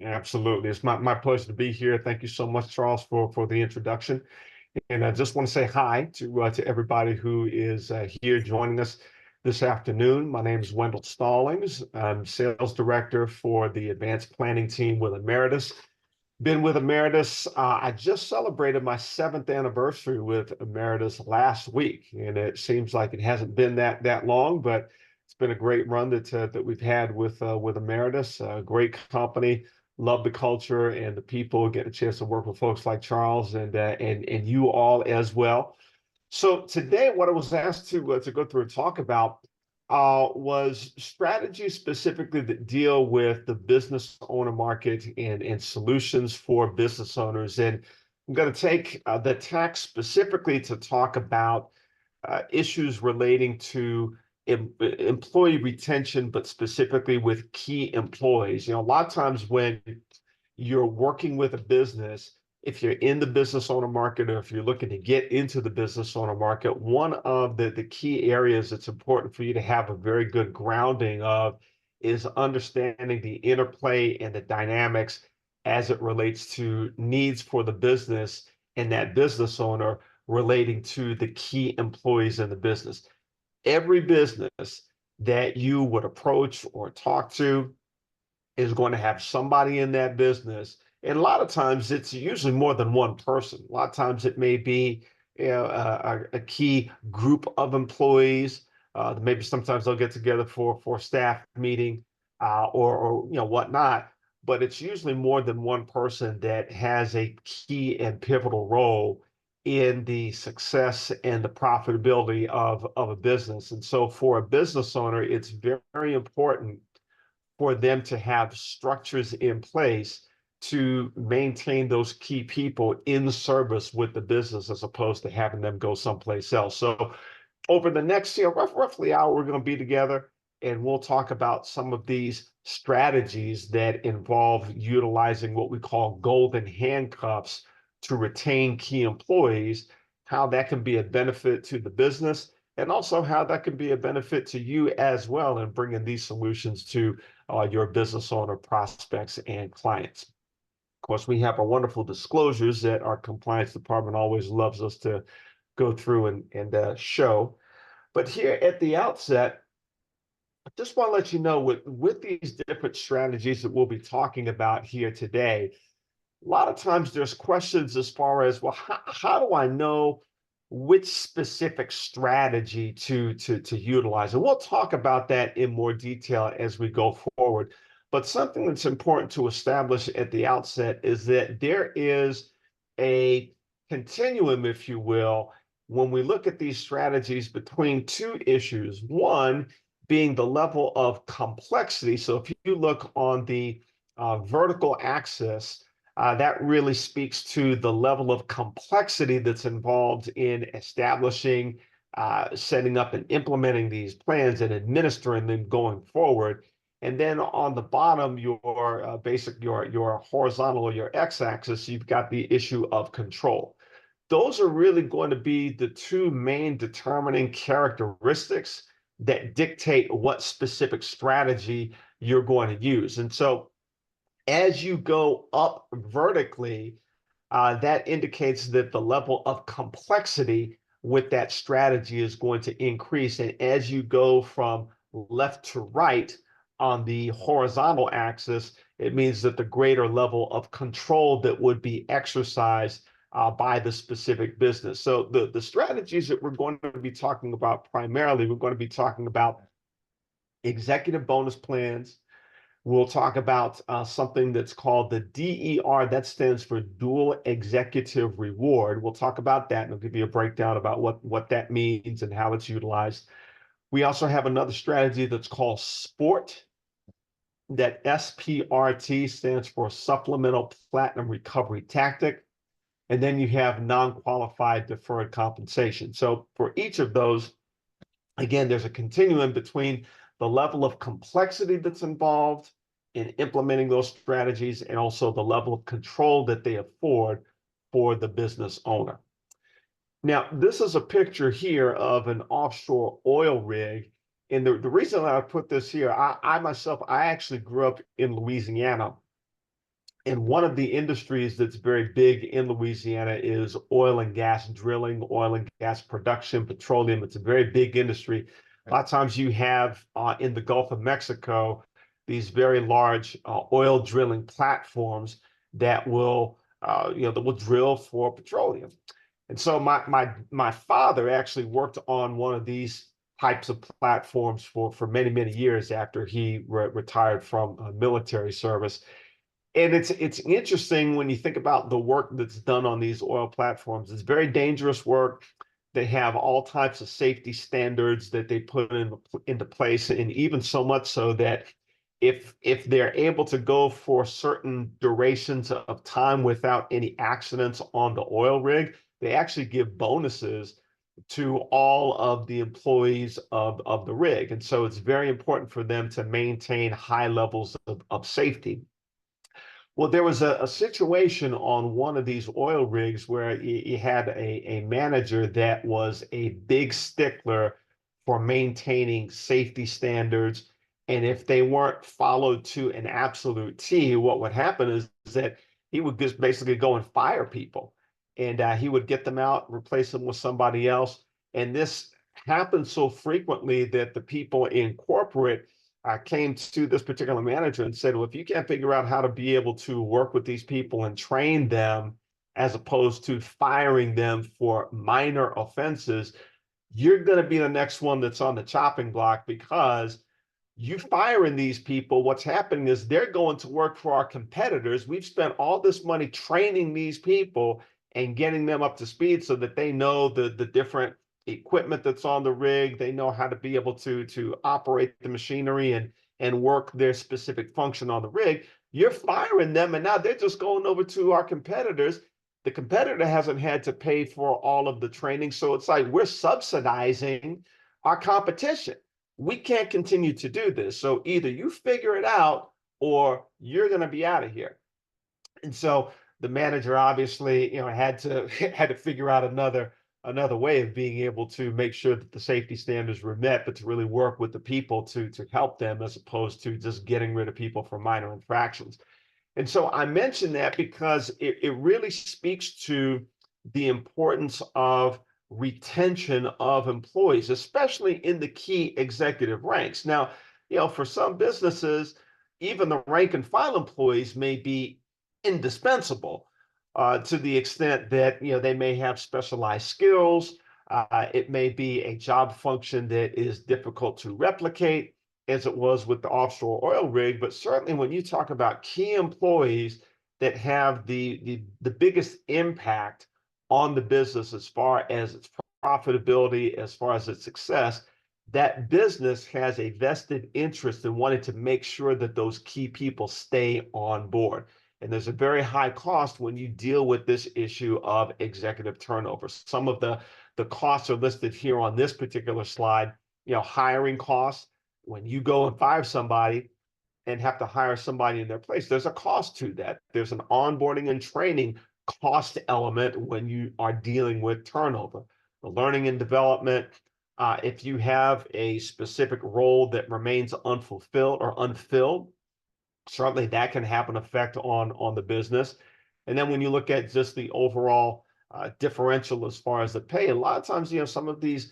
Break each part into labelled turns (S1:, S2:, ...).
S1: Absolutely. It's my pleasure to be here. Thank you so much, Charles, for the introduction. And I just want to say hi to everybody who is here joining us this afternoon. My name is Wendell Stallings. I'm sales director for the advanced planning team with Emeritus. Been with Emeritus. I just celebrated my 7th anniversary with Emeritus last week, and it seems like it hasn't been that long, but it's been a great run that we've had with Emeritus. Great company. Love the culture and the people. Get a chance to work with folks like Charles and you all as well. So today, what I was asked to go through and talk about was strategies specifically that deal with the business owner market and solutions for business owners. And I'm going to take the tack specifically to talk about issues relating to employee retention, but specifically with key employees. A lot of times when you're working with a business, if you're in the business owner market or if you're looking to get into the business owner market, one of the key areas that's important for you to have a very good grounding of is understanding the interplay and the dynamics as it relates to needs for the business and that business owner relating to the key employees in the business. Every business that you would approach or talk to is going to have somebody in that business. And a lot of times it's usually more than one person. A lot of times it may be a key group of employees. Maybe sometimes they'll get together for staff meeting or whatnot. But it's usually more than one person that has a key and pivotal role in the success and the profitability of a business. And so for a business owner, it's very, very important for them to have structures in place to maintain those key people in service with the business as opposed to having them go someplace else. So over the next roughly hour, we're going to be together and we'll talk about some of these strategies that involve utilizing what we call golden handcuffs to retain key employees, how that can be a benefit to the business, and also how that can be a benefit to you as well in bringing these solutions to your business owner prospects and clients. Of course, we have our wonderful disclosures that our compliance department always loves us to go through and show. But here at the outset, I just want to let you know with these different strategies that we'll be talking about here today, a lot of times there's questions as far as, well, how do I know which specific strategy to utilize? And we'll talk about that in more detail as we go forward. But something that's important to establish at the outset is that there is a continuum, if you will, when we look at these strategies between two issues. One being the level of complexity. So if you look on the vertical axis, that really speaks to the level of complexity that's involved in establishing, setting up and implementing these plans and administering them going forward. And then on the bottom, your your horizontal or your x-axis, you've got the issue of control. Those are really going to be the two main determining characteristics that dictate what specific strategy you're going to use. And so as you go up vertically, that indicates that the level of complexity with that strategy is going to increase. And as you go from left to right on the horizontal axis, it means that the greater level of control that would be exercised by the specific business. So the strategies that we're going to be talking about primarily, we're going to be talking about executive bonus plans. We'll talk about something that's called the DER. That stands for Dual Executive Reward. We'll talk about that, and I'll give you a breakdown about what that means and how it's utilized. We also have another strategy that's called SPORT. That SPRT stands for Supplemental Platinum Recovery Tactic. And then you have non-qualified deferred compensation. So for each of those, again, there's a continuum between the level of complexity that's involved in implementing those strategies and also the level of control that they afford for the business owner. Now, this is a picture here of an offshore oil rig. And the reason I put this here, I myself, I actually grew up in Louisiana. And one of the industries that's very big in Louisiana is oil and gas drilling, oil and gas production, petroleum. It's a very big industry. A lot of times you have in the Gulf of Mexico these very large oil drilling platforms that will that will drill for petroleum. And so my father actually worked on one of these types of platforms for many years after he retired from military service. And it's interesting when you think about the work that's done on these oil platforms. It's very dangerous work. They have all types of safety standards that they put into place, and even so much so that if they're able to go for certain durations of time without any accidents on the oil rig, they actually give bonuses to all of the employees of the rig. And so it's very important for them to maintain high levels of safety. Well, there was a situation on one of these oil rigs where you had a manager that was a big stickler for maintaining safety standards. And if they weren't followed to an absolute T, what would happen is that he would just basically go and fire people. And he would get them out, replace them with somebody else. And this happened so frequently that the people in corporate came to this particular manager and said, well, if you can't figure out how to be able to work with these people and train them as opposed to firing them for minor offenses, you're going to be the next one that's on the chopping block, because you firing these people, what's happening is they're going to work for our competitors. We've spent all this money training these people and getting them up to speed so that they know the different equipment that's on the rig. They know how to be able to operate the machinery and work their specific function on the rig. You're firing them, and now they're just going over to our competitors. The competitor hasn't had to pay for all of the training, so it's like we're subsidizing our competition. We can't continue to do this. So either you figure it out or you're going to be out of here. And so the manager obviously, had to figure out another way of being able to make sure that the safety standards were met, but to really work with the people to help them, as opposed to just getting rid of people for minor infractions. And so I mention that because it really speaks to the importance of retention of employees, especially in the key executive ranks. Now, for some businesses, even the rank and file employees may be indispensable to the extent that they may have specialized skills. It may be a job function that is difficult to replicate, as it was with the offshore oil rig. But certainly when you talk about key employees that have the biggest impact on the business as far as its profitability, as far as its success, that business has a vested interest in wanting to make sure that those key people stay on board. And there's a very high cost when you deal with this issue of executive turnover. Some of the costs are listed here on this particular slide. Hiring costs. When you go and fire somebody and have to hire somebody in their place, there's a cost to that. There's an onboarding and training cost element when you are dealing with turnover. The learning and development, if you have a specific role that remains unfulfilled or unfilled, certainly that can have an effect on the business. And then when you look at just the overall differential as far as the pay, a lot of times, some of these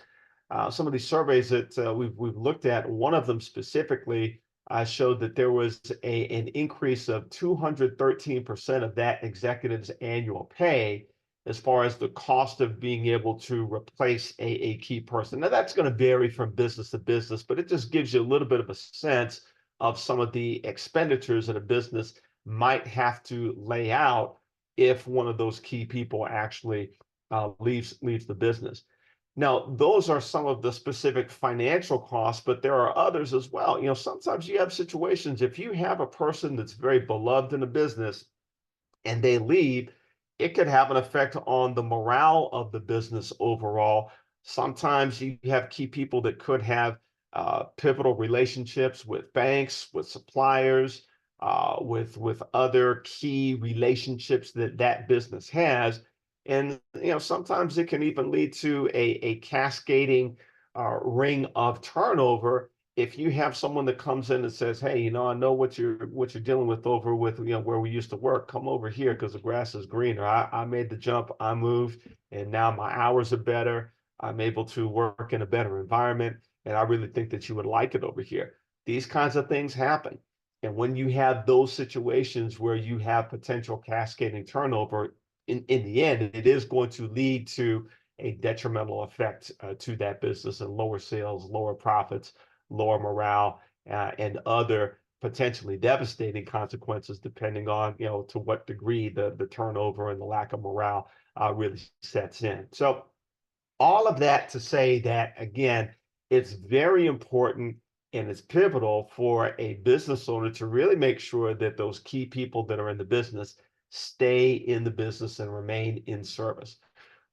S1: surveys that we've looked at, one of them specifically showed that there was an increase of 213% of that executive's annual pay as far as the cost of being able to replace a key person. Now, that's going to vary from business to business, but it just gives you a little bit of a sense of some of the expenditures that a business might have to lay out if one of those key people actually leaves the business. Now, those are some of the specific financial costs, but there are others as well. Sometimes you have situations, if you have a person that's very beloved in a business and they leave, it could have an effect on the morale of the business overall. Sometimes you have key people that could have pivotal relationships with banks, with suppliers, with other key relationships that business has. And sometimes it can even lead to a cascading ring of turnover. if you have someone that comes in and says, hey, you know, I know what you're dealing with over with, you know, where we used to work, come over here because the grass is greener. I made the jump, I moved, and now my hours are better. I'm able to work in a better environment, and I really think that you would like it over here. These kinds of things happen. And when you have those situations where you have potential cascading turnover, in the end, it is going to lead to a detrimental effect to that business and lower sales, lower profits, lower morale, and other potentially devastating consequences, depending on, you know, to what degree the turnover and the lack of morale really sets in. So all of that to say that, again, it's very important and it's pivotal for a business owner to really make sure that those key people that are in the business stay in the business and remain in service.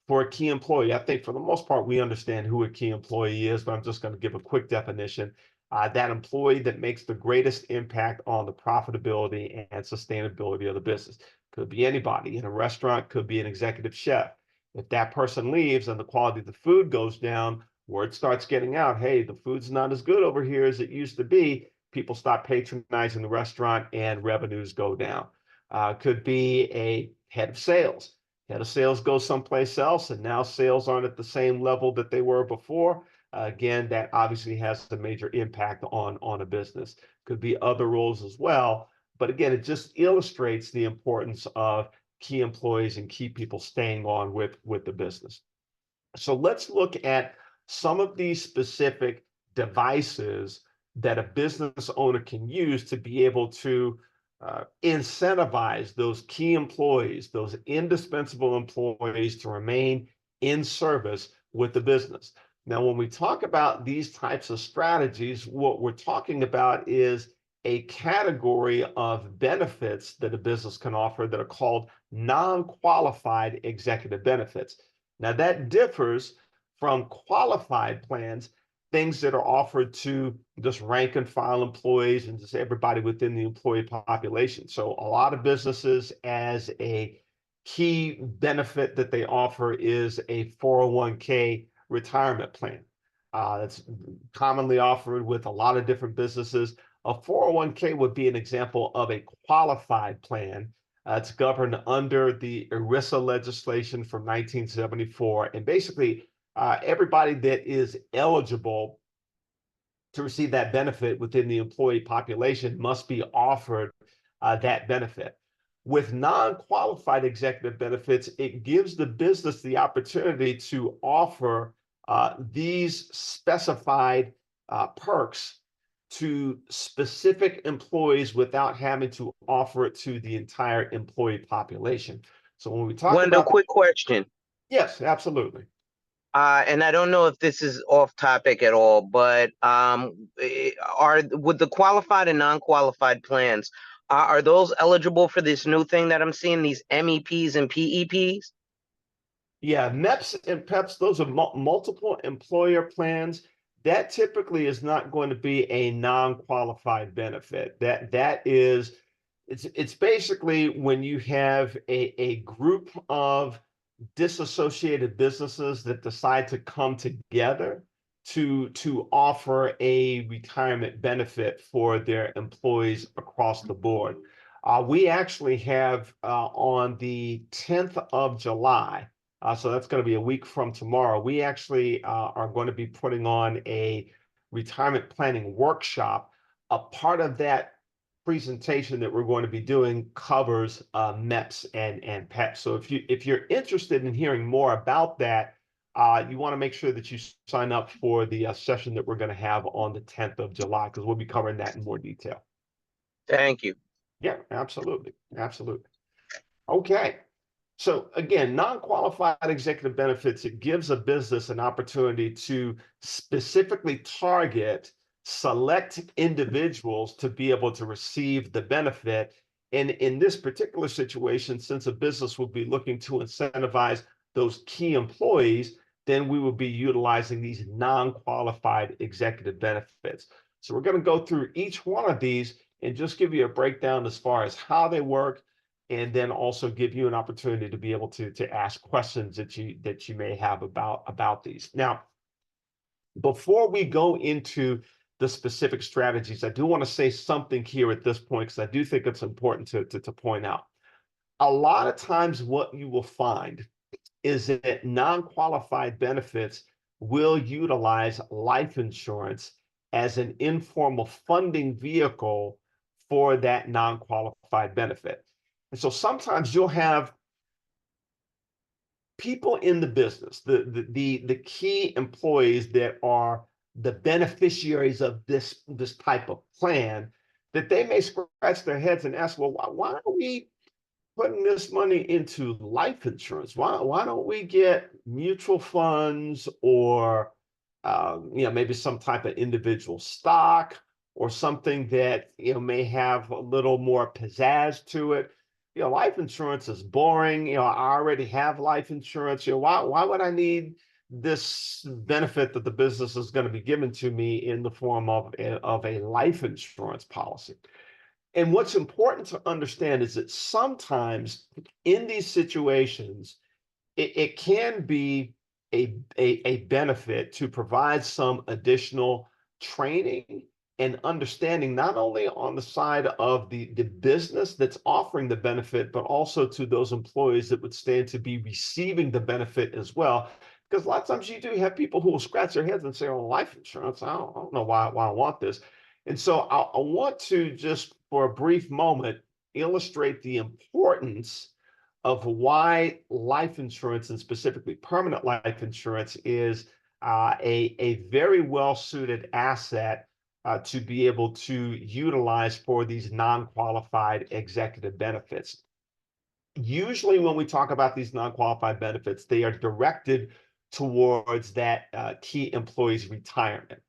S1: For a key employee, I think for the most part, we understand who a key employee is, but I'm just going to give a quick definition. That employee that makes the greatest impact on the profitability and sustainability of the business. Could be anybody in a restaurant, could be an executive chef. If that person leaves and the quality of the food goes down, word starts getting out, hey, the food's not as good over here as it used to be. People stop patronizing the restaurant and revenues go down. Could be a head of sales. Head of sales goes someplace else, and now sales aren't at the same level that they were before. Again, that obviously has a major impact on a business. Could be other roles as well. But again, it just illustrates the importance of key employees and key people staying on with the business. So let's look at some of these specific devices that a business owner can use to be able to incentivize those key employees, those indispensable employees, to remain in service with the business. Now, when we talk about these types of strategies, what we're talking about is a category of benefits that a business can offer that are called non-qualified executive benefits. Now, that differs from qualified plans, things that are offered to just rank and file employees and just everybody within the employee population. So a lot of businesses, as a key benefit that they offer, is a 401k retirement plan. That's commonly offered with a lot of different businesses. A 401k would be an example of a qualified plan. It's governed under the ERISA legislation from 1974. And basically, everybody that is eligible to receive that benefit within the employee population must be offered that benefit. With non-qualified executive benefits, it gives the business the opportunity to offer these specified perks to specific employees without having to offer it to the entire employee population. So when we talk
S2: Wendell,
S1: about—
S2: quick question.
S1: Yes, absolutely.
S2: And I don't know if this is off topic at all, but with the qualified and non-qualified plans, are those eligible for this new thing that I'm seeing, these MEPs and PEPs?
S1: Yeah, MEPs and PEPs, those are multiple employer plans. That typically is not going to be a non-qualified benefit. That is, it's basically when you have a group of disassociated businesses that decide to come together to offer a retirement benefit for their employees across the board. We actually have on the 10th of July, so that's going to be a week from tomorrow, we actually are going to be putting on a retirement planning workshop. A part of that presentation that we're going to be doing covers MEPs and PEPs. So if you're interested in hearing more about that, you want to make sure that you sign up for the session that we're going to have on the 10th of July, because we'll be covering that in more detail.
S2: Thank you.
S1: Yeah, absolutely. Absolutely. Okay. So again, non-qualified executive benefits, it gives a business an opportunity to specifically target select individuals to be able to receive the benefit. And in this particular situation, since a business will be looking to incentivize those key employees, then we will be utilizing these non-qualified executive benefits. So we're going to go through each one of these and just give you a breakdown as far as how they work, and then also give you an opportunity to be able to ask questions that you may have about these. Now, before we go into the specific strategies, I do want to say something here at this point because I do think it's important to point out. A lot of times what you will find is that non-qualified benefits will utilize life insurance as an informal funding vehicle for that non-qualified benefit. And so sometimes you'll have people in the business, the key employees that are the beneficiaries of this type of plan, that they may scratch their heads and ask, well, why are we putting this money into life insurance? Why don't we get mutual funds or maybe some type of individual stock or something that may have a little more pizzazz to it? Life insurance is boring. I already have life insurance. Why would I need this benefit that the business is going to be given to me in the form of a life insurance policy? And what's important to understand is that sometimes in these situations, it can be a benefit to provide some additional training and understanding, not only on the side of the business that's offering the benefit, but also to those employees that would stand to be receiving the benefit as well. Because a lot of times you do have people who will scratch their heads and say, oh, life insurance, I don't know why I want this. And so I want to just for a brief moment illustrate the importance of why life insurance, and specifically permanent life insurance, is a very well-suited asset to be able to utilize for these non-qualified executive benefits. Usually when we talk about these non-qualified benefits, they are directed towards that key employee's retirement.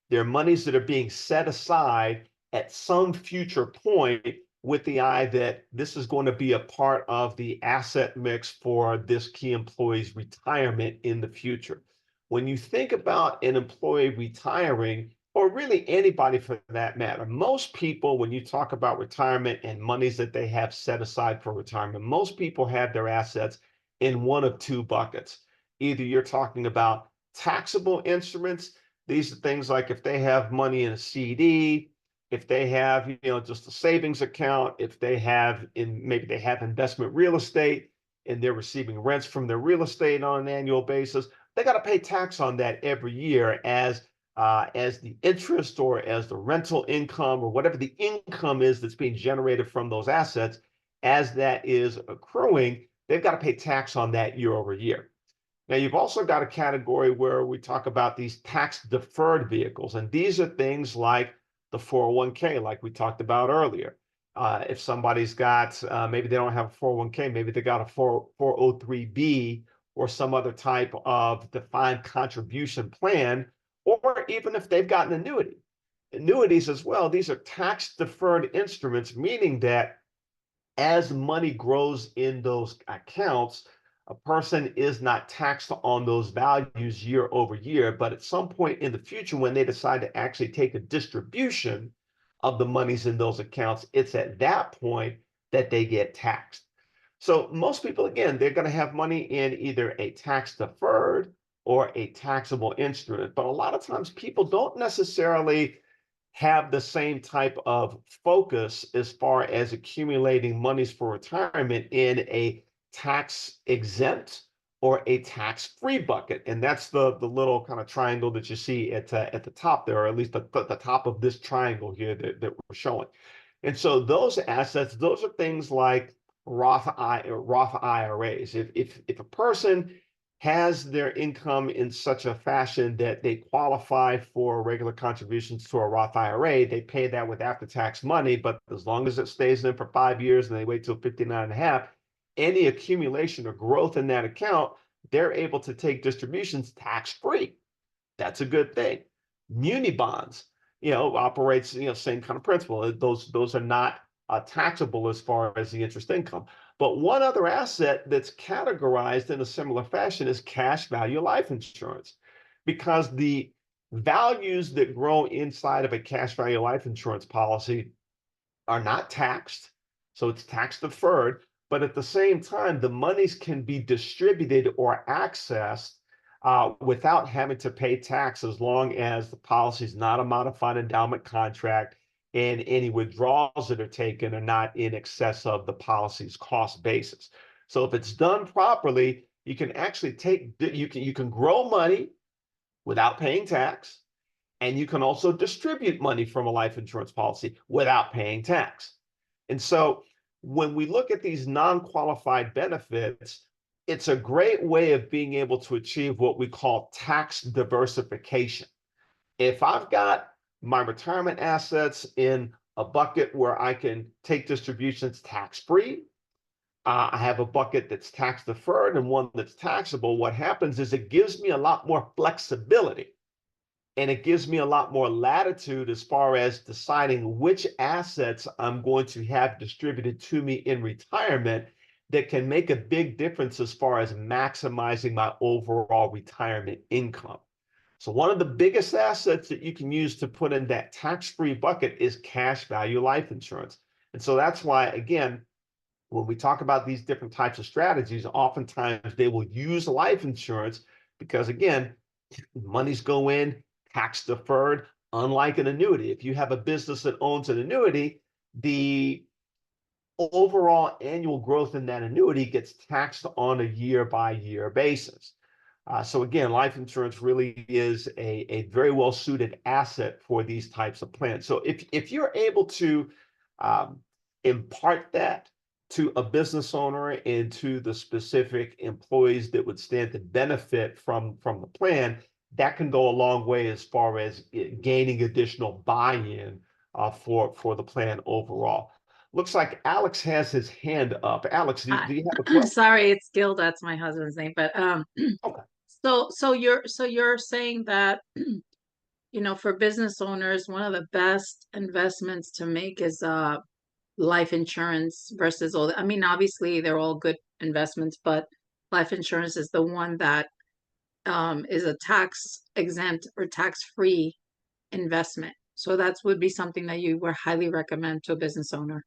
S1: They're monies that are being set aside at some future point with the eye that this is going to be a part of the asset mix for this key employee's retirement in the future. When you think about an employee retiring, or really anybody for that matter, most people, when you talk about retirement and monies that they have set aside for retirement, most people have their assets in one of two buckets. Either you're talking about taxable instruments. These are things like if they have money in a CD, if they have just a savings account, if they have maybe they have investment real estate and they're receiving rents from their real estate on an annual basis, they got to pay tax on that every year as the interest or as the rental income or whatever the income is that's being generated from those assets. As that is accruing, they've got to pay tax on that year over year. Now, you've also got a category where we talk about these tax deferred vehicles, and these are things like the 401k, like we talked about earlier. If somebody's got, maybe they don't have a 401k, maybe they got a 403b or some other type of defined contribution plan, or even if they've got an annuity. Annuities as well, these are tax deferred instruments, meaning that as money grows in those accounts, a person is not taxed on those values year over year, but at some point in the future, when they decide to actually take a distribution of the monies in those accounts, it's at that point that they get taxed. So most people, again, they're going to have money in either a tax deferred or a taxable instrument. But a lot of times people don't necessarily have the same type of focus as far as accumulating monies for retirement in a tax exempt or a tax-free bucket. And that's the little kind of triangle that you see at the top there, or at least the top of this triangle here that we're showing. And so those assets, those are things like Roth IRAs. If a person has their income in such a fashion that they qualify for regular contributions to a Roth IRA, they pay that with after-tax money, but as long as it stays in for 5 years and they wait till 59 and a half, any accumulation or growth in that account, they're able to take distributions tax-free. That's a good thing. Muni bonds, operates, same kind of principle. Those are not taxable as far as the interest income. But one other asset that's categorized in a similar fashion is cash value life insurance, because the values that grow inside of a cash value life insurance policy are not taxed. So it's tax deferred, but at the same time, the monies can be distributed or accessed without having to pay tax, as long as the policy is not a modified endowment contract and any withdrawals that are taken are not in excess of the policy's cost basis. So if it's done properly, you can actually you can grow money without paying tax, and you can also distribute money from a life insurance policy without paying tax. And so when we look at these non-qualified benefits, it's a great way of being able to achieve what we call tax diversification. If I've got my retirement assets in a bucket where I can take distributions tax-free, I have a bucket that's tax deferred and one that's taxable. What happens is it gives me a lot more flexibility, and it gives me a lot more latitude as far as deciding which assets I'm going to have distributed to me in retirement that can make a big difference as far as maximizing my overall retirement income. So one of the biggest assets that you can use to put in that tax-free bucket is cash value life insurance. And so that's why, again, when we talk about these different types of strategies, oftentimes they will use life insurance because, again, monies go in tax deferred, unlike an annuity. If you have a business that owns an annuity, the overall annual growth in that annuity gets taxed on a year-by-year basis. So again, life insurance really is a very well-suited asset for these types of plans. So if you're able to impart that to a business owner and to the specific employees that would stand to benefit from the plan, that can go a long way as far as gaining additional buy-in for the plan overall. Looks like Alex has his hand up. Alex, do you have a question?
S3: Sorry, it's Gil. That's my husband's name. But
S1: Okay.
S3: so you're saying that for business owners, one of the best investments to make is life insurance versus all. I mean, obviously they're all good investments, but life insurance is the one that is a tax exempt or tax free investment. So that would be something that you would highly recommend to a business owner.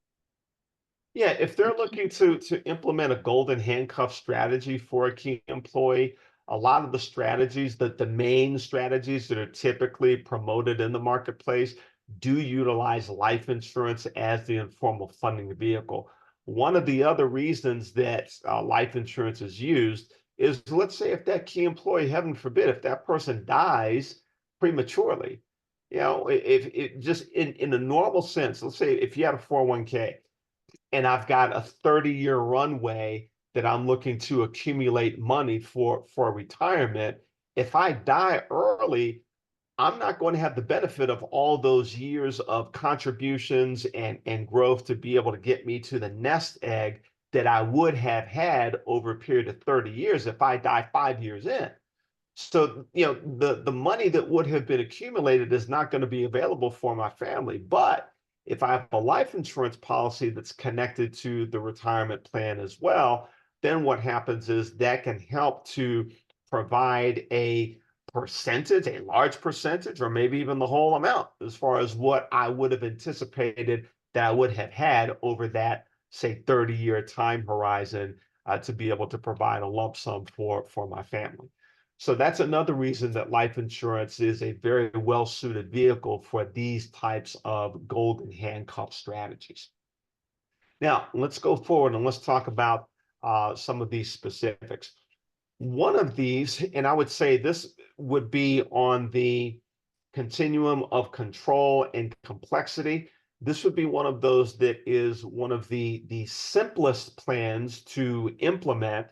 S1: Yeah, if they're looking to implement a golden handcuff strategy for a key employee, a lot of the strategies, the main strategies that are typically promoted in the marketplace do utilize life insurance as the informal funding vehicle. One of the other reasons that life insurance is used is, let's say if that key employee, heaven forbid, if that person dies prematurely, if it just in a normal sense, let's say if you had a 401k, and I've got a 30-year runway that I'm looking to accumulate money for retirement. If I die early, I'm not going to have the benefit of all those years of contributions and growth to be able to get me to the nest egg that I would have had over a period of 30 years if I die 5 years in. So, the money that would have been accumulated is not going to be available for my family. But if I have a life insurance policy that's connected to the retirement plan as well, then what happens is that can help to provide a percentage, a large percentage, or maybe even the whole amount as far as what I would have anticipated that I would have had over that, say, 30-year time horizon to be able to provide a lump sum for my family. So that's another reason that life insurance is a very well-suited vehicle for these types of golden handcuff strategies. Now, let's go forward and let's talk about some of these specifics. One of these, and I would say this would be on the continuum of control and complexity. This would be one of those that is one of the simplest plans to implement,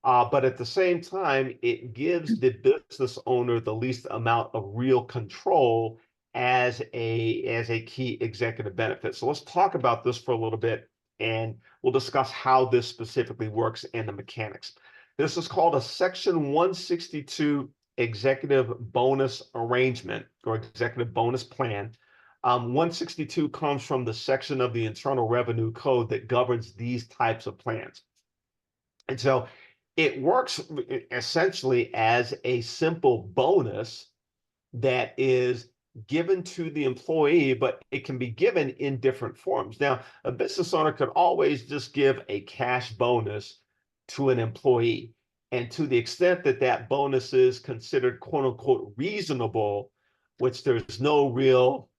S1: but at the same time, it gives the business owner the least amount of real control as a key executive benefit. So let's talk about this for a little bit, and we'll discuss how this specifically works and the mechanics. This is called a Section 162 executive bonus arrangement or executive bonus plan. 162 comes from the section of the Internal Revenue Code that governs these types of plans. And so it works essentially as a simple bonus that is given to the employee, but it can be given in different forms. Now, a business owner could always just give a cash bonus to an employee. And to the extent that that bonus is considered quote unquote reasonable, which there's no real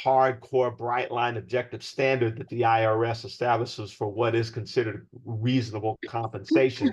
S1: hardcore bright line objective standard that the IRS establishes for what is considered reasonable compensation.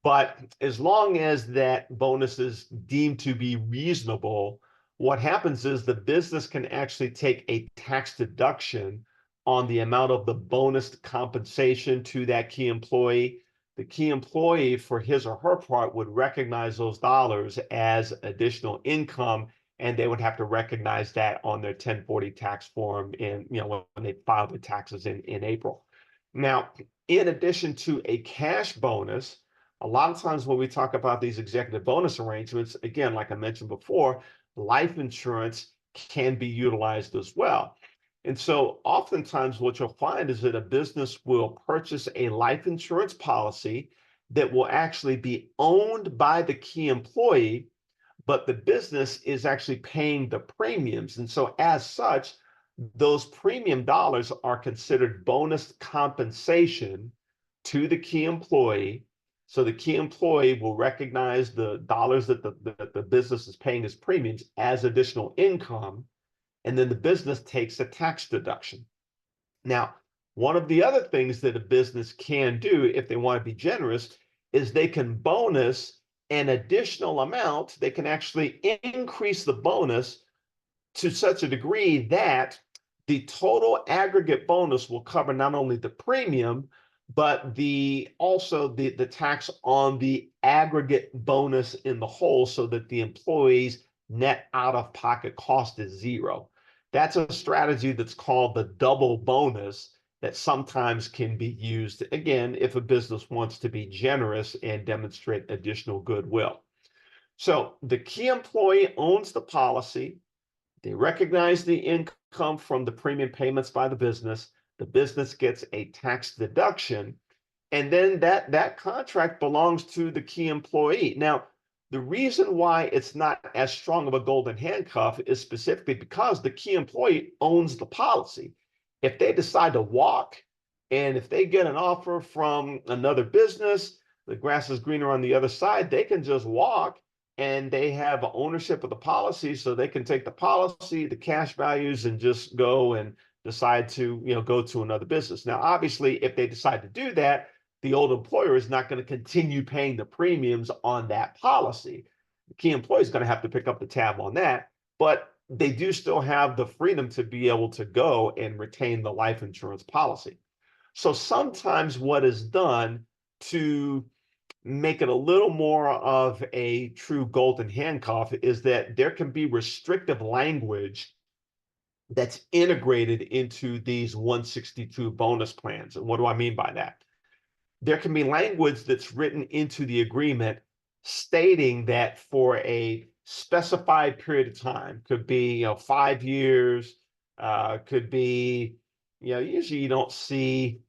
S1: But as long as that bonus is deemed to be reasonable, what happens is the business can actually take a tax deduction on the amount of the bonus compensation to that key employee. The key employee, for his or her part, would recognize those dollars as additional income, and they would have to recognize that on their 1040 tax form when they file their taxes in April. Now, in addition to a cash bonus, a lot of times when we talk about these executive bonus arrangements, again, like I mentioned before, life insurance can be utilized as well. And so oftentimes what you'll find is that a business will purchase a life insurance policy that will actually be owned by the key employee, but the business is actually paying the premiums. And so as such, those premium dollars are considered bonus compensation to the key employee. So the key employee will recognize the dollars that the business is paying as premiums as additional income, and then the business takes a tax deduction. Now, one of the other things that a business can do if they want to be generous is they can bonus an additional amount. They can actually increase the bonus to such a degree that the total aggregate bonus will cover not only the premium, but also the tax on the aggregate bonus in the whole, so that the employee's net out-of-pocket cost is zero. That's a strategy that's called the double bonus that sometimes can be used, again, if a business wants to be generous and demonstrate additional goodwill. So the key employee owns the policy. They recognize the income from the premium payments by the business. The business gets a tax deduction, and then that contract belongs to the key employee. Now, the reason why it's not as strong of a golden handcuff is specifically because the key employee owns the policy. If they decide to walk, and if they get an offer from another business, the grass is greener on the other side, they can just walk, and they have ownership of the policy, so they can take the policy, the cash values, and just go and decide to go to another business. Now, obviously, if they decide to do that, the old employer is not going to continue paying the premiums on that policy. The key employee is going to have to pick up the tab on that, but they do still have the freedom to be able to go and retain the life insurance policy. So sometimes what is done to make it a little more of a true golden handcuff is that there can be restrictive language that's integrated into these 162 bonus plans. And what do I mean by that? There can be language that's written into the agreement stating that for a specified period of time, could be 5 years, could be, usually you don't see,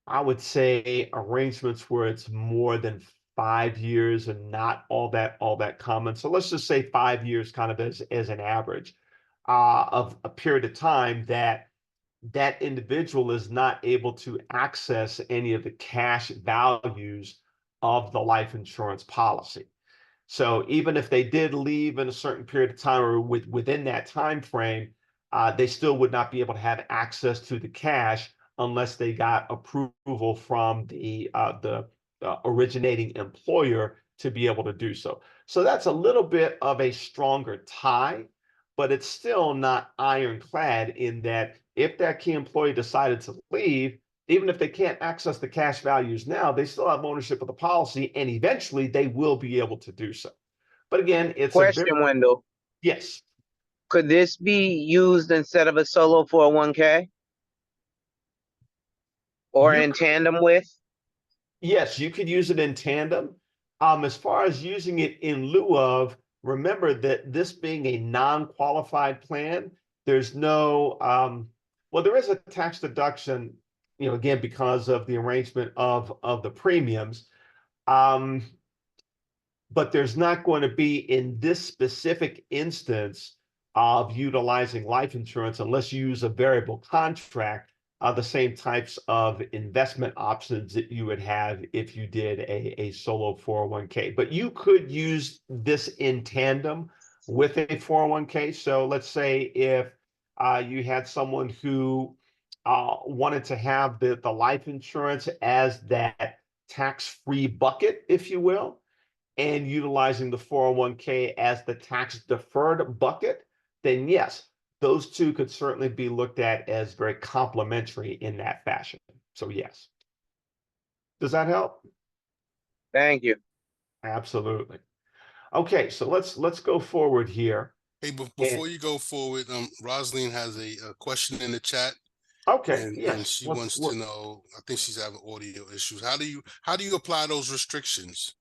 S1: I would say, arrangements where it's more than 5 years and not all that common. So let's just say 5 years kind of as an average of a period of time that individual is not able to access any of the cash values of the life insurance policy. So even if they did leave in a certain period of time or within that time frame, they still would not be able to have access to the cash unless they got approval from the originating employer to be able to do so. So that's a little bit of a stronger tie, but it's still not ironclad in that if that key employee decided to leave, even if they can't access the cash values now, they still have ownership of the policy, and eventually they will be able to do so. But again, it's
S2: Question, Wendell.
S1: Yes.
S2: Could this be used instead of a solo 401k? Or in tandem with?
S1: Yes, you could use it in tandem. As far as using it in lieu of, remember that this being a non-qualified plan, there's no, well, there is a tax deduction, again, because of the arrangement of the premiums. But there's not going to be in this specific instance of utilizing life insurance unless you use a variable contract. the same types of investment options that you would have if you did a solo 401k. But you could use this in tandem with a 401k. So let's say if you had someone who wanted to have the life insurance as that tax-free bucket, if you will, and utilizing the 401k as the tax-deferred bucket, then yes, those two could certainly be looked at as very complementary in that fashion. So yes. Does that help?
S2: Thank you.
S1: Absolutely. Okay, so let's go forward here.
S4: Hey, before you go forward, Rosalind has a question in the chat.
S1: Okay,
S4: and
S1: yes.
S4: she wants to know, I think she's having audio issues. How do you apply those restrictions?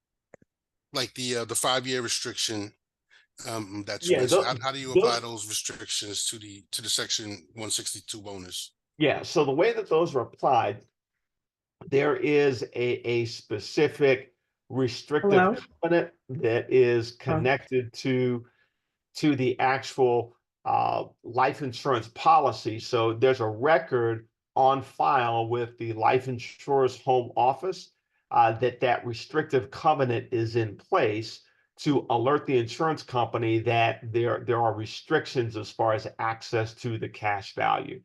S4: Like the 5-year restriction that you mentioned. How do you apply those restrictions to the section 162 bonus?
S1: Yeah, so the way that those are applied, there is a specific restrictive covenant that is connected to the actual life insurance policy. So there's a record on file with the life insurer's home office that restrictive covenant is in place to alert the insurance company that there are restrictions as far as access to the cash value.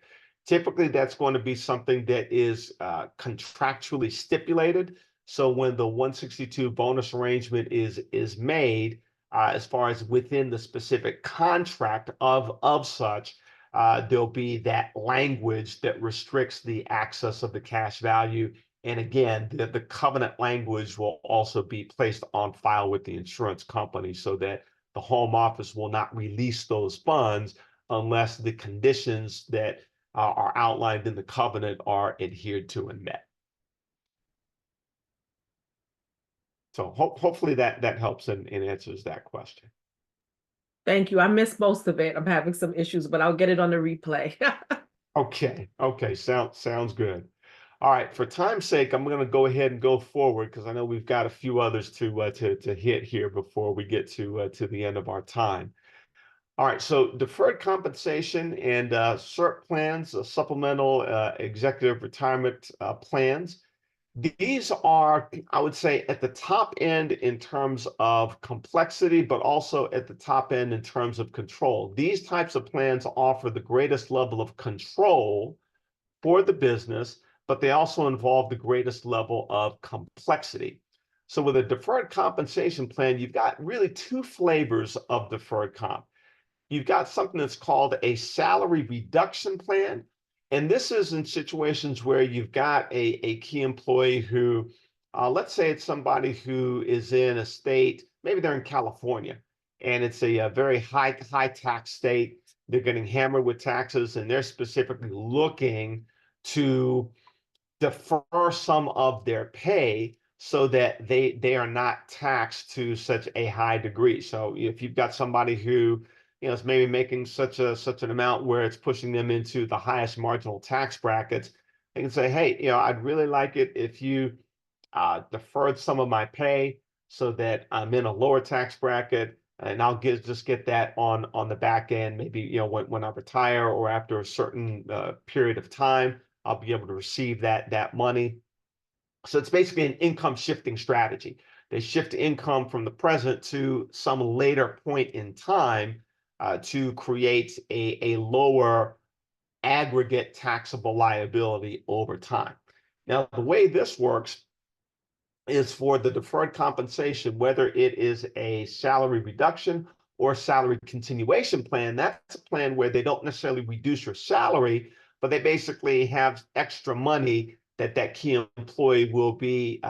S1: Typically, that's going to be something that is contractually stipulated. So when the 162 bonus arrangement is made, as far as within the specific contract of such, there'll be that language that restricts the access of the cash value. And again, the covenant language will also be placed on file with the insurance company so that the home office will not release those funds unless the conditions that are outlined in the covenant are adhered to and met. So hopefully that helps and answers that question.
S5: Thank you. I missed most of it. I'm having some issues, but I'll get it on the replay.
S1: Okay. Sounds good. All right. For time's sake, I'm going to go ahead and go forward because I know we've got a few others to hit here before we get to the end of our time. All right. So deferred compensation and CERP plans, supplemental executive retirement plans. These are, I would say, at the top end in terms of complexity, but also at the top end in terms of control. These types of plans offer the greatest level of control for the business, but they also involve the greatest level of complexity. So with a deferred compensation plan, you've got really two flavors of deferred comp. You've got something that's called a salary reduction plan. And this is in situations where you've got a key employee who, let's say it's somebody who is in a state, maybe they're in California, and it's a very high tax state. They're getting hammered with taxes, and they're specifically looking to defer some of their pay so that they are not taxed to such a high degree. So if you've got somebody who is maybe making such an amount where it's pushing them into the highest marginal tax brackets, they can say, hey, I'd really like it if you deferred some of my pay so that I'm in a lower tax bracket, and I'll just get that on the back end. Maybe when I retire or after a certain period of time, I'll be able to receive that money. So it's basically an income shifting strategy. They shift income from the present to some later point in time to create a lower aggregate taxable liability over time. Now, the way this works is for the deferred compensation, whether it is a salary reduction or salary continuation plan. That's a plan where they don't necessarily reduce your salary, but they basically have extra money that key employee will be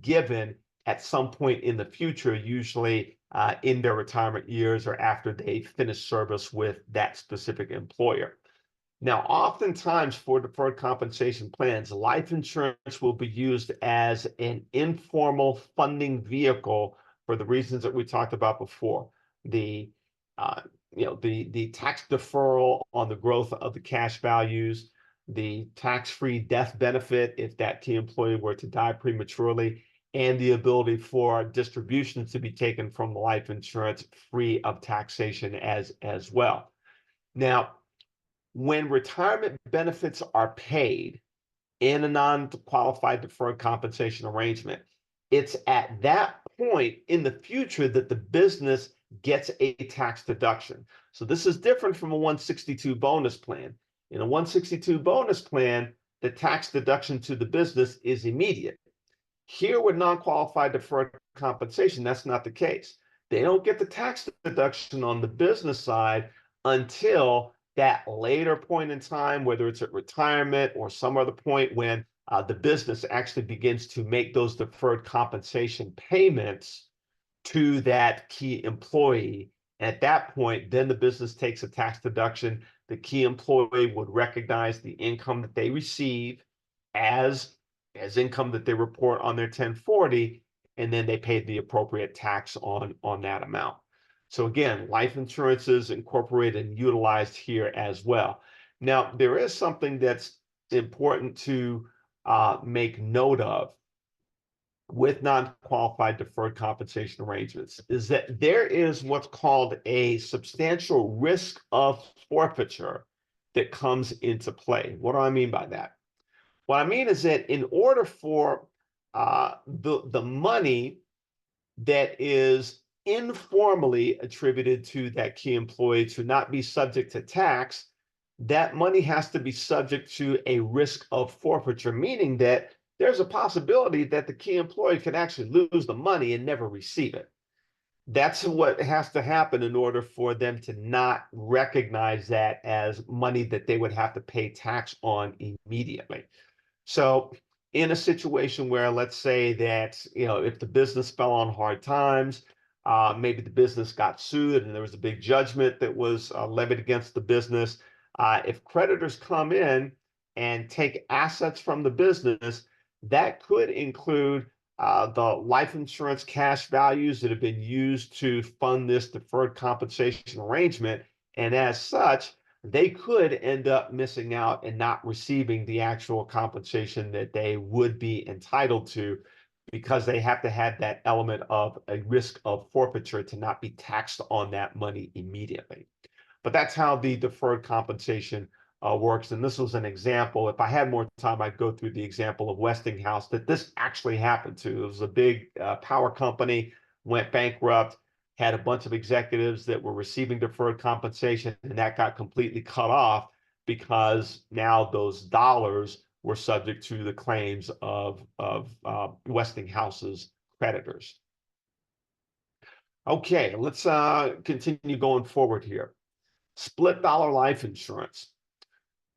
S1: given at some point in the future, usually in their retirement years or after they finish service with that specific employer. Now, oftentimes for deferred compensation plans, life insurance will be used as an informal funding vehicle for the reasons that we talked about before. The tax deferral on the growth of the cash values, the tax-free death benefit if that key employee were to die prematurely, and the ability for distributions to be taken from the life insurance free of taxation as well. Now, when retirement benefits are paid in a non-qualified deferred compensation arrangement, it's at that point in the future that the business gets a tax deduction. So this is different from a 162 bonus plan. In a 162 bonus plan, the tax deduction to the business is immediate. Here with non-qualified deferred compensation, that's not the case. They don't get the tax deduction on the business side until that later point in time, whether it's at retirement or some other point when the business actually begins to make those deferred compensation payments to that key employee. At that point, then the business takes a tax deduction. The key employee would recognize the income that they receive as income that they report on their 1040, and then they pay the appropriate tax on that amount. So again, life insurance is incorporated and utilized here as well. Now, there is something that's important to make note of with non-qualified deferred compensation arrangements, is that there is what's called a substantial risk of forfeiture that comes into play. What do I mean by that? What I mean is that in order for the money that is informally attributed to that key employee to not be subject to tax, that money has to be subject to a risk of forfeiture, meaning that there's a possibility that the key employee could actually lose the money and never receive it. That's what has to happen in order for them to not recognize that as money that they would have to pay tax on immediately. So in a situation where, let's say that, if the business fell on hard times, maybe the business got sued and there was a big judgment that was levied against the business, if creditors come in and take assets from the business, that could include the life insurance cash values that have been used to fund this deferred compensation arrangement. And as such, they could end up missing out and not receiving the actual compensation that they would be entitled to, because they have to have that element of a risk of forfeiture to not be taxed on that money immediately. But that's how the deferred compensation works. And this was an example. If I had more time, I'd go through the example of Westinghouse that this actually happened to. It was a big power company, went bankrupt, had a bunch of executives that were receiving deferred compensation, and that got completely cut off because now those dollars were subject to the claims of Westinghouse's creditors. Okay, let's continue going forward here. Split dollar life insurance.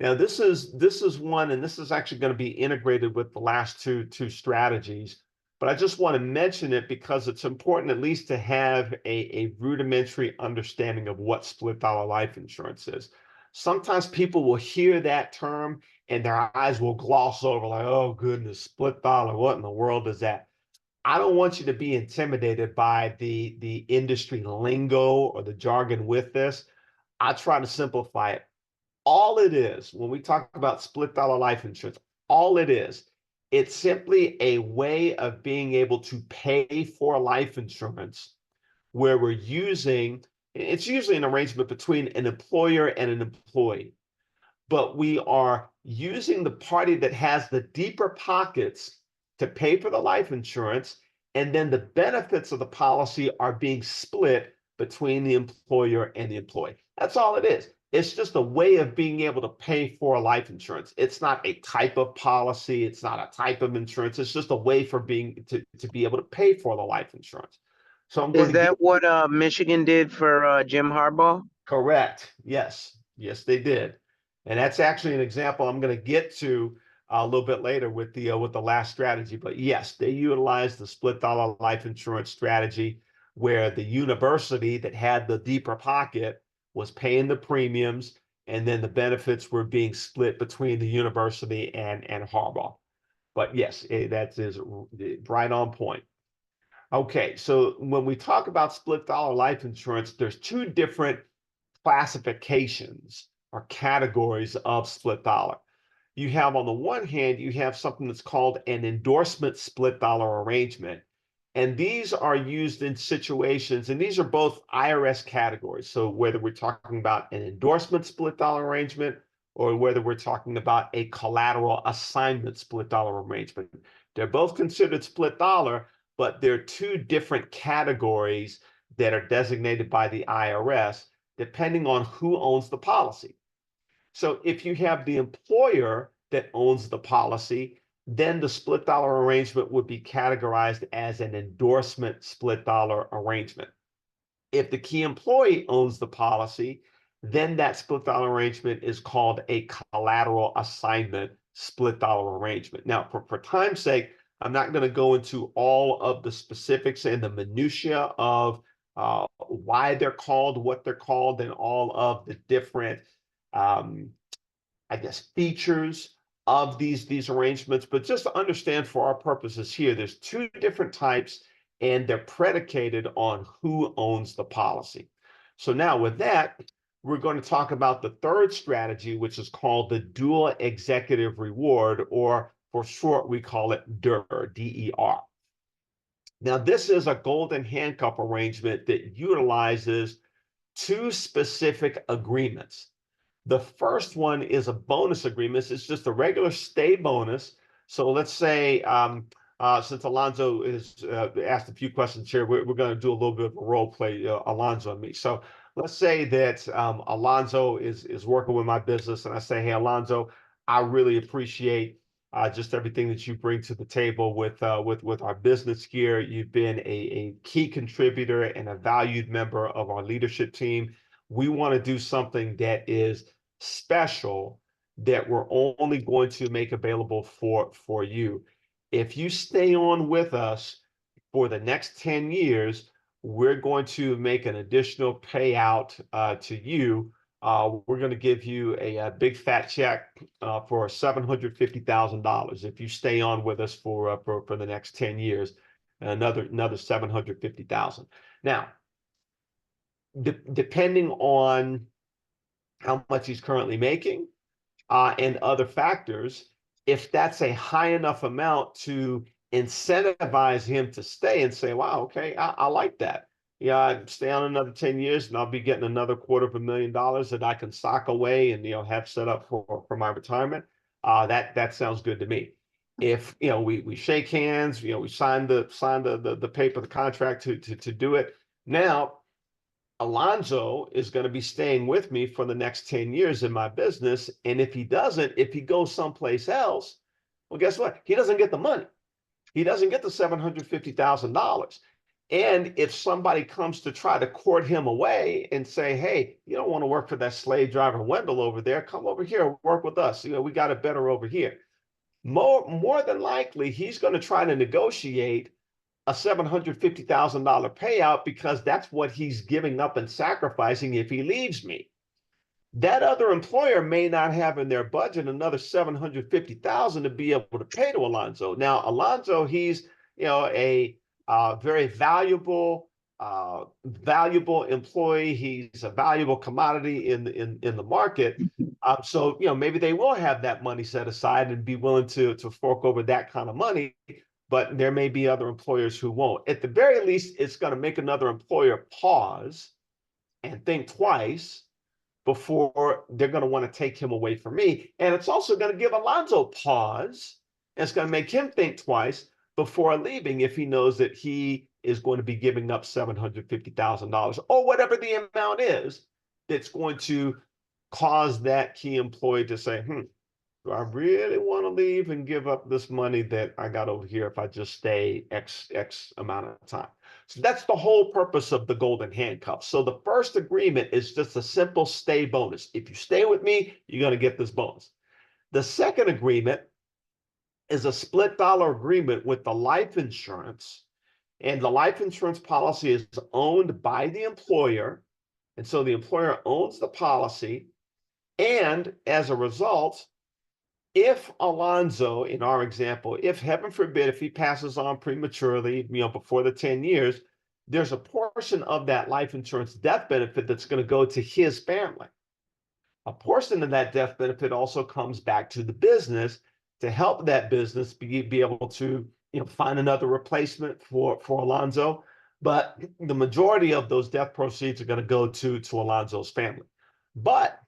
S1: Now, this is one, and this is actually going to be integrated with the last two strategies, but I just want to mention it because it's important at least to have a rudimentary understanding of what split dollar life insurance is. Sometimes people will hear that term and their eyes will gloss over like, oh goodness, split dollar, what in the world is that? I don't want you to be intimidated by the industry lingo or the jargon with this. I try to simplify it. All it is, when we talk about split dollar life insurance, all it is, it's simply a way of being able to pay for life insurance where we're using, it's usually an arrangement between an employer and an employee, but we are using the party that has the deeper pockets to pay for the life insurance, and then the benefits of the policy are being split between the employer and the employee. That's all it is. It's just a way of being able to pay for life insurance. It's not a type of policy. It's not a type of insurance. It's just a way for being to be able to pay for the life insurance. So I'm going
S2: Is that what Michigan did for Jim Harbaugh?
S1: Correct. Yes. Yes, they did. And that's actually an example I'm going to get to a little bit later with the last strategy. But yes, they utilized the split dollar life insurance strategy where the university that had the deeper pocket was paying the premiums, and then the benefits were being split between the university and Harbaugh. But yes, that is right on point. Okay, so when we talk about split dollar life insurance, there's two different classifications or categories of split dollar. You have, on the one hand, you have something that's called an endorsement split dollar arrangement. And these are used in situations, and these are both IRS categories. So whether we're talking about an endorsement split dollar arrangement or whether we're talking about a collateral assignment split dollar arrangement. They're both considered split dollar, but they're two different categories that are designated by the IRS depending on who owns the policy. So if you have the employer that owns the policy, then the split dollar arrangement would be categorized as an endorsement split dollar arrangement. If the key employee owns the policy, then that split dollar arrangement is called a collateral assignment split dollar arrangement. Now, for time's sake, I'm not going to go into all of the specifics and the minutia of why they're called, what they're called, and all of the different, I guess, features of these arrangements. But just to understand for our purposes here, there's two different types, and they're predicated on who owns the policy. So now with that, we're going to talk about the third strategy, which is called the dual executive reward, or for short, we call it DER, D-E-R. Now, this is a golden handcuff arrangement that utilizes two specific agreements. The first one is a bonus agreement. It's just a regular stay bonus. So let's say, since Alonzo has asked a few questions here, we're going to do a little bit of a role play, Alonzo and me. So let's say that Alonzo is working with my business, and I say, hey, Alonzo, I really appreciate just everything that you bring to the table with our business here. You've been a key contributor and a valued member of our leadership team. We want to do something that is special that we're only going to make available for you. If you stay on with us for the next 10 years, we're going to make an additional payout to you. We're going to give you a big fat check for $750,000 if you stay on with us for the next 10 years, another $750,000. Now, depending on how much he's currently making and other factors, if that's a high enough amount to incentivize him to stay and say, wow, okay, I like that. Yeah, I'd stay on another 10 years and I'll be getting another $250,000 that I can sock away and have set up for my retirement. That sounds good to me. If we shake hands, we sign the paper, the contract to do it. Now Alonzo is going to be staying with me for the next 10 years in my business. And if he goes someplace else, well, guess what? He doesn't get the money. He doesn't get the $750,000. And if somebody comes to try to court him away and say, hey, you don't want to work for that slave driver Wendell over there, come over here, work with us. We got it better over here. More than likely, he's going to try to negotiate a $750,000 payout because that's what he's giving up and sacrificing if he leaves me. That other employer may not have in their budget another $750,000 to be able to pay to Alonzo. Now, Alonzo, he's a very valuable employee. He's a valuable commodity in the market. So maybe they will have that money set aside and be willing to fork over that kind of money. But there may be other employers who won't. At the very least, it's going to make another employer pause and think twice before they're going to want to take him away from me. And it's also going to give Alonzo pause. And it's going to make him think twice before leaving if he knows that he is going to be giving up $750,000 or whatever the amount is that's going to cause that key employee to say, do I really want to leave and give up this money that I got over here if I just stay X amount of time? So that's the whole purpose of the golden handcuff. So the first agreement is just a simple stay bonus. If you stay with me, you're going to get this bonus. The second agreement is a split dollar agreement with the life insurance. And the life insurance policy is owned by the employer. And so the employer owns the policy. And as a result, if Alonzo, in our example, if heaven forbid, if he passes on prematurely, before the 10 years, there's a portion of that life insurance death benefit that's going to go to his family. A portion of that death benefit also comes back to the business to help that business be able to find another replacement for Alonzo. But the majority of those death proceeds are going to go to Alonzo's family. But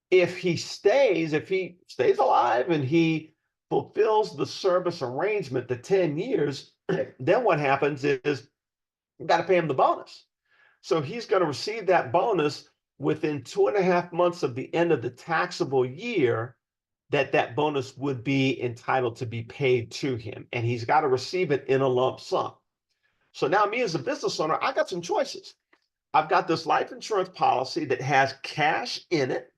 S1: If he stays alive and he fulfills the service arrangement, the 10 years, then what happens is you got to pay him the bonus. So he's going to receive that bonus within 2.5 months of the end of the taxable year that bonus would be entitled to be paid to him. And he's got to receive it in a lump sum. So now me as a business owner, I got some choices. I've got this life insurance policy that has cash in it.